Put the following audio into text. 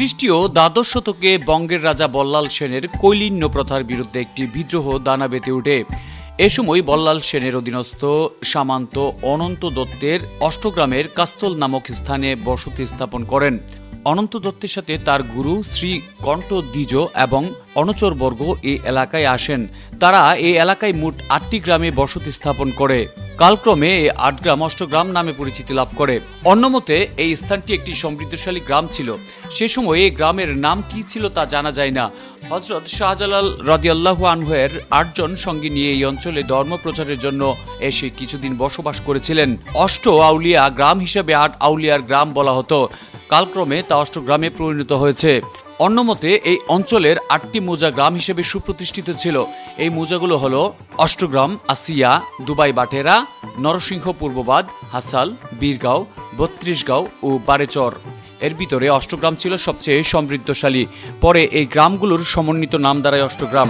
খ্রিস্টীয় দ্বাদশ শতকে বঙ্গের রাজা বল্লাল সেনের কৈলিন্য প্রথার বিরুদ্ধে একটি বিদ্রোহ দানা বেঁধে ওঠে। এ সময় বল্লাল সেনের অধীনস্থ সামন্ত অনন্ত দত্তের অষ্টগ্রামের কাস্তল নামক স্থানে বসতি স্থাপন করেন। অনন্ত দত্তের সাথে তার গুরু শ্রী কণ্ঠ দ্বিজ এবং অনুচরবর্গ এই এলাকায় আসেন। তারা এই এলাকায় মোট ৮টি গ্রামে বসতি স্থাপন করে। কালক্রমে এই ৮ গ্রাম অষ্টগ্রাম নামে পরিচিতি লাভ করে। অন্যমতে এই স্থানটি একটি সমৃদ্ধশালী গ্রাম ছিল। সে সময় এই গ্রামের নাম কি ছিল তা জানা যায় না। হযরত শাহজালাল রাদিয়াল্লাহু আনহু এর ৮ জন সঙ্গী নিয়ে এই অঞ্চলে ধর্ম প্রচারের জন্য এসে কিছুদিন বসবাস করেছিলেন। অষ্ট আউলিয়া গ্রাম হিসেবে ৮ আউলিয়ার গ্রাম বলা হতো। কালক্রমে তা অষ্টগ্রামে পরিণত হয়েছে। অন্যমতে এই অঞ্চলের ৮টি মৌজা গ্রাম হিসেবে সুপ্রতিষ্ঠিত ছিল। এই মৌজাগুলো হলো অষ্টগ্রাম, আসিয়া, দুবাই বাটেরা, নরসিংহ পূর্ববাদ, হাসাল, বীরগাঁও, ৩২ গাঁও ও বারেচর। এর ভিতরে অষ্টগ্রাম ছিল সবচেয়ে সমৃদ্ধশালী। পরে এই গ্রামগুলোর সমন্বিত নাম দাঁড়ায় অষ্টগ্রাম।